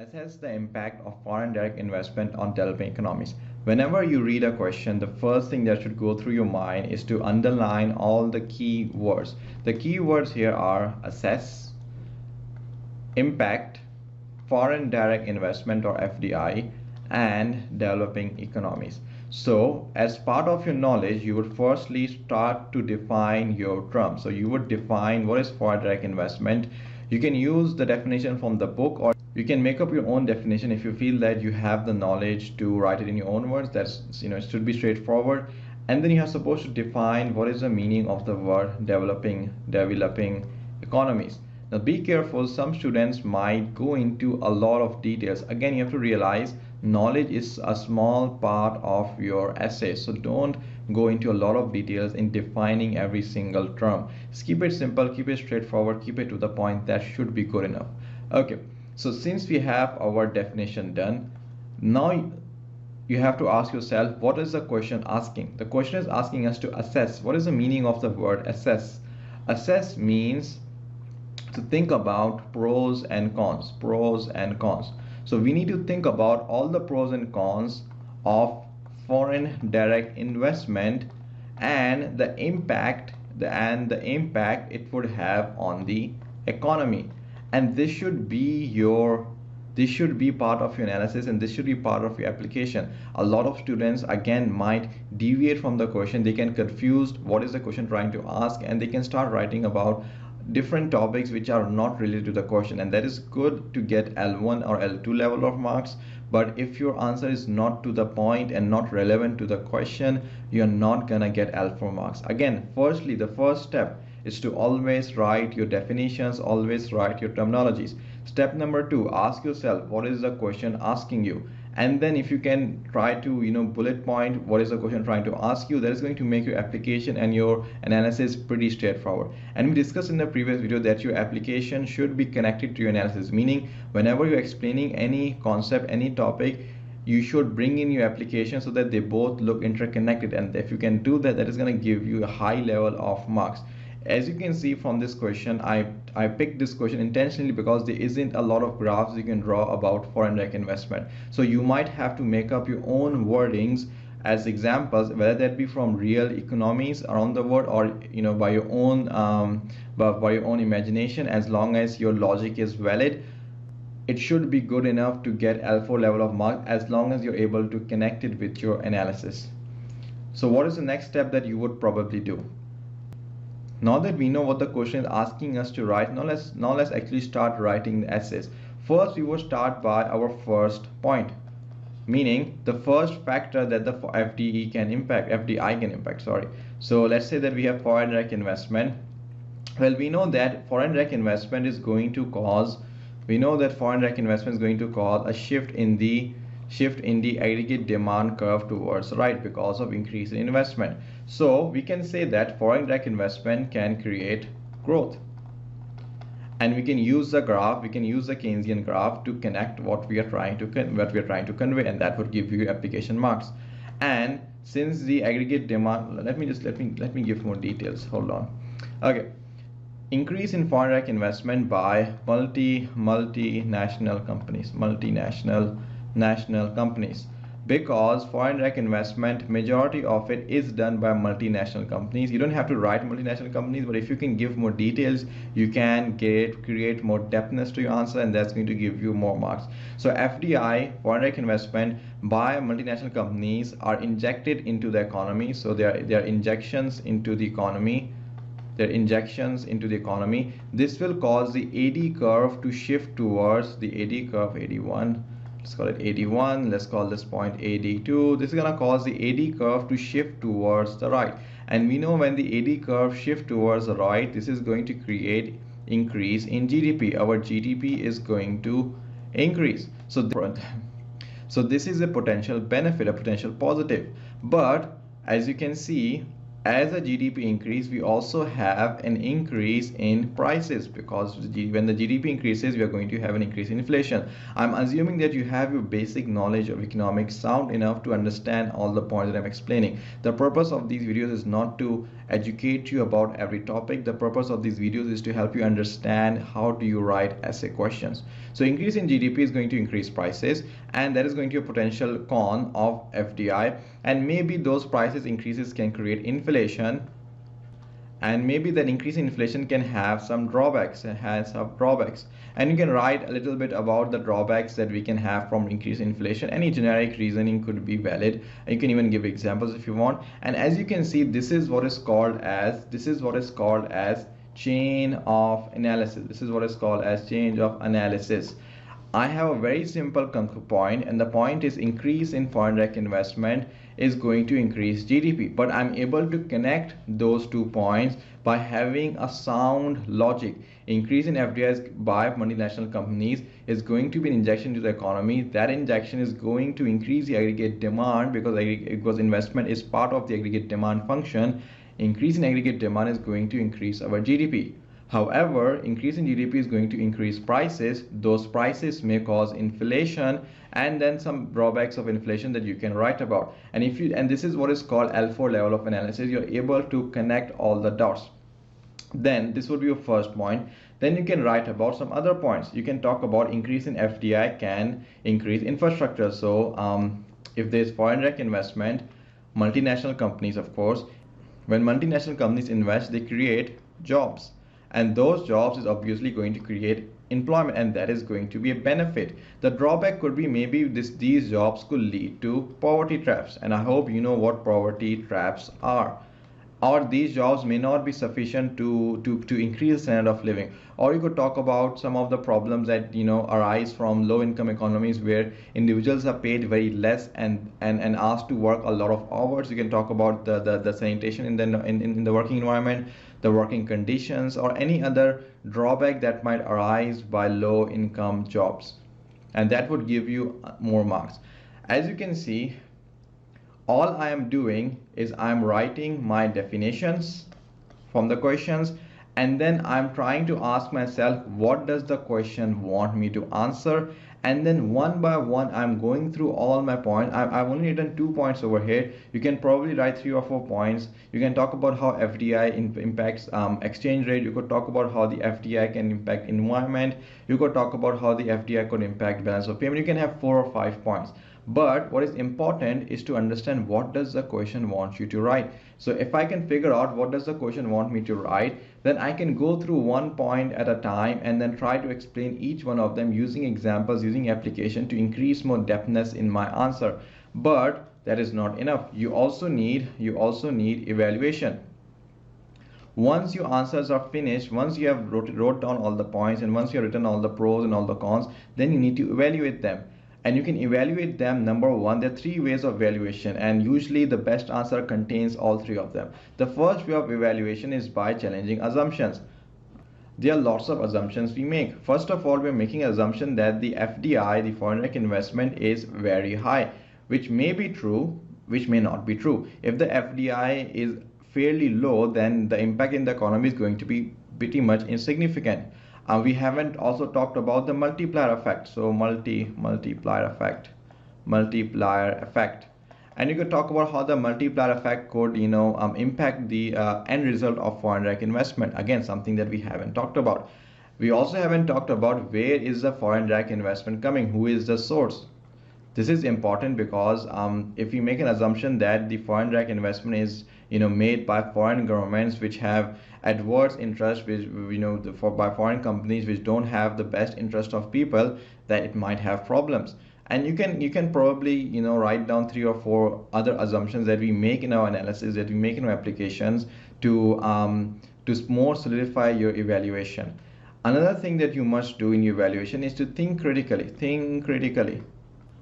Assess the impact of foreign direct investment on developing economies. Whenever you read a question, the first thing that should go through your mind is to underline all the key words. The key words here are assess, impact, foreign direct investment or FDI, and developing economies. So as part of your knowledge, you would firstly start to define your terms. So you would define what is foreign direct investment. You can use the definition from the book, or you can make up your own definition if you feel that you have the knowledge to write it in your own words. That's, it should be straightforward. And then you are supposed to define what is the meaning of the word developing economies. Now be careful, some students might go into a lot of details. Again, you have to realize knowledge is a small part of your essay, so don't go into a lot of details in defining every single term. Just keep it simple, keep it straightforward, keep it to the point. That should be good enough. Okay, so since we have our definition done, now you have to ask yourself, what is the question asking? The question is asking us to assess. What is the meaning of the word assess? Assess means to think about pros and cons. So we need to think about all the pros and cons of foreign direct investment and the impact it would have on the economy. And this should be part of your analysis, and this should be part of your application. A lot of students again might deviate from the question. They can confuse what is the question trying to ask, and they can start writing about different topics which are not related to the question, and that is good to get L1 or L2 level of marks. But if your answer is not to the point and not relevant to the question, you're not gonna get L4 marks. Again, firstly, the first step is to always write your definitions, always write your terminologies. Step number 2, ask yourself what is the question asking you, and then if you can try to bullet point what is the question trying to ask you, that is going to make your application and your analysis pretty straightforward. And we discussed in the previous video that your application should be connected to your analysis, meaning whenever you're explaining any concept, any topic, you should bring in your application so that they both look interconnected. And if you can do that, that is going to give you a high level of marks. As you can see from this question, I picked this question intentionally because there isn't a lot of graphs you can draw about foreign direct investment. So you might have to make up your own wordings as examples, whether that be from real economies around the world or by your own imagination. As long as your logic is valid, it should be good enough to get L4 level of mark, as long as you're able to connect it with your analysis. So what is the next step that you would probably do? Now that we know what the question is asking us to write, now let's actually start writing the essays. First, we will start by our first point, meaning the first factor that the FDI can impact. So let's say that we have foreign direct investment. Well, we know that foreign direct investment is going to cause a shift in the aggregate demand curve towards the right because of increase in investment. So we can say that foreign direct investment can create growth, and we can use the Keynesian graph to connect what we are trying to convey, and that would give you application marks. And since the aggregate demand, let me give more details. Hold on. Okay, increase in foreign direct investment by multinational companies, because foreign direct investment, majority of it is done by multinational companies. You don't have to write multinational companies, but if you can give more details, you can create more depthness to your answer, and that's going to give you more marks. So FDI, foreign direct investment by multinational companies, are injected into the economy. So they are injections into the economy. This will cause the AD curve to shift towards the AD curve 81. Let's call it 81. Let's call this point AD2. This is going to cause the AD curve to shift towards the right. And we know when the AD curve shift towards the right, this is going to create increase in GDP. Our GDP is going to increase. So this is a potential benefit, a potential positive. But as you can see, as a GDP increase, we also have an increase in prices, because when the GDP increases, we are going to have an increase in inflation. I'm assuming that you have your basic knowledge of economics sound enough to understand all the points that I'm explaining. The purpose of these videos is not to educate you about every topic. The purpose of these videos is to help you understand how do you write essay questions. So increase in GDP is going to increase prices, and that is going to be a potential con of FDI, and maybe those prices increases can create inflation, and maybe that increase in inflation can have some drawbacks, and you can write a little bit about the drawbacks that we can have from increased inflation. Any generic reasoning could be valid. You can even give examples if you want. And as you can see, this is what is called as chain of analysis. This is what is called as chain of analysis. I have a very simple point, and the point is increase in foreign direct investment is going to increase GDP. But I'm able to connect those 2 points by having a sound logic. Increase in FDIs by multinational companies is going to be an injection to the economy. That injection is going to increase the aggregate demand, because investment is part of the aggregate demand function. Increase in aggregate demand is going to increase our GDP. However, increase in GDP is going to increase prices. Those prices may cause inflation, and then some drawbacks of inflation that you can write about. And this is what is called L4 level of analysis. You're able to connect all the dots. Then this would be your first point. Then you can write about some other points. You can talk about increase in FDI can increase infrastructure. So if there's foreign direct investment, multinational companies, of course, when multinational companies invest, they create jobs, and those jobs is obviously going to create employment, and that is going to be a benefit. The drawback could be maybe these jobs could lead to poverty traps, and I hope you know what poverty traps are. Or these jobs may not be sufficient to increase the standard of living. Or you could talk about some of the problems that arise from low income economies, where individuals are paid very less and asked to work a lot of hours. You can talk about the sanitation in the working environment, the working conditions, or any other drawback that might arise by low income jobs, and that would give you more marks. As you can see, all I am doing is I'm writing my definitions from the questions, and then I'm trying to ask myself, what does the question want me to answer? And then one by one I'm going through all my points. I've only written 2 points over here. You can probably write 3 or 4 points. You can talk about how FDI impacts exchange rate. You could talk about how the FDI can impact environment. You could talk about how the FDI could impact balance of payment. You can have 4 or 5 points. But what is important is to understand what does the question want you to write. So if I can figure out what does the question want me to write, then I can go through 1 point at a time and then try to explain each one of them using examples, using application, to increase more depthness in my answer. But that is not enough. You also need evaluation. Once your answers are finished, once you have wrote down all the points, and once you have written all the pros and all the cons, then you need to evaluate them. And you can evaluate them. Number one, there are 3 ways of evaluation, and usually the best answer contains all 3 of them. The first way of evaluation is by challenging assumptions. There are lots of assumptions we make. First of all, we are making an assumption that the FDI, the foreign direct investment, is very high, which may be true, which may not be true. If the FDI is fairly low, then the impact in the economy is going to be pretty much insignificant. We haven't also talked about the multiplier effect. So multiplier effect, and you could talk about how the multiplier effect could impact the end result of foreign direct investment. Again, something that we haven't talked about. We also haven't talked about where is the foreign direct investment coming, who is the source. This is important because if you make an assumption that the foreign direct investment is made by foreign governments which have adverse interest, which by foreign companies which don't have the best interest of people, that it might have problems. And you can probably write down 3 or 4 other assumptions that we make in our analysis, that we make in our applications, to more solidify your evaluation. Another thing that you must do in your evaluation is to think critically.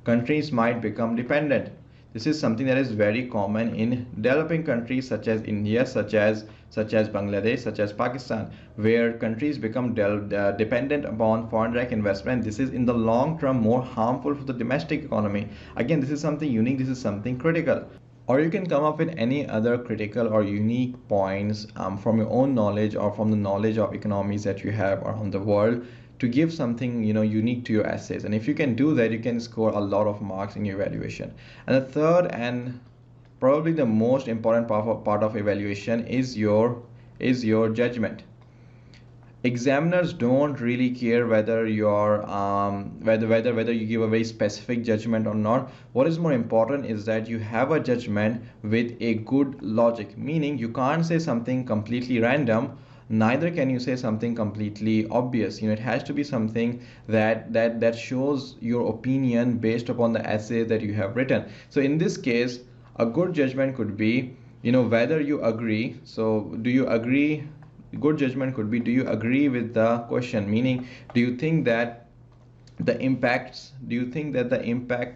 Countries might become dependent. This is something that is very common in developing countries such as India, such as Bangladesh, such as Pakistan, where countries become dependent upon foreign direct investment. This is in the long term more harmful for the domestic economy. Again, this is something unique, this is something critical. Or you can come up with any other critical or unique points from your own knowledge or from the knowledge of economies that you have around the world to give something unique to your essays. And if you can do that, you can score a lot of marks in your evaluation. And the third and probably the most important part of evaluation is your judgment. Examiners don't really care whether you're whether you give a very specific judgment or not. What is more important is that you have a judgment with a good logic, meaning you can't say something completely random, neither can you say something completely obvious. It has to be something that shows your opinion based upon the essay that you have written. So in this case, a good judgment could be, whether you agree. So do you agree? Good judgment could be, do you agree with the question, meaning do you think that the impact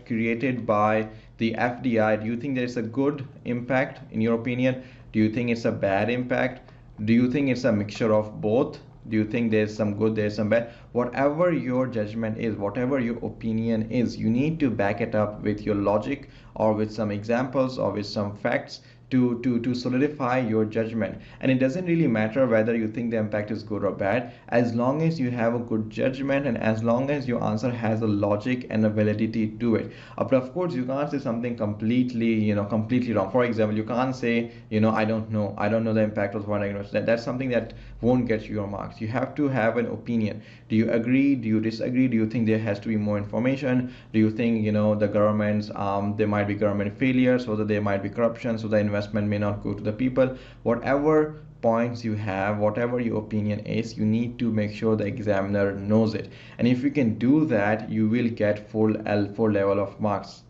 created by the FDI, do you think there is a good impact in your opinion? Do you think it's a bad impact? Do you think it's a mixture of both? Do you think there's some good, there's some bad? Whatever your judgment is, whatever your opinion is, you need to back it up with your logic or with some examples or with some facts to solidify your judgment. And it doesn't really matter whether you think the impact is good or bad, as long as you have a good judgment and as long as your answer has a logic and a validity to it. But of course you can't say something completely wrong. For example, you can't say, I don't know the impact of foreign investment. That's something that won't get you your marks. You have to have an opinion. Do you agree? Do you disagree? Do you think there has to be more information? Do you think the governments, there might be government failures, so that there might be corruption, so the investment may not go to the people? Whatever points you have, whatever your opinion is, you need to make sure the examiner knows it. And if you can do that, you will get full level of marks.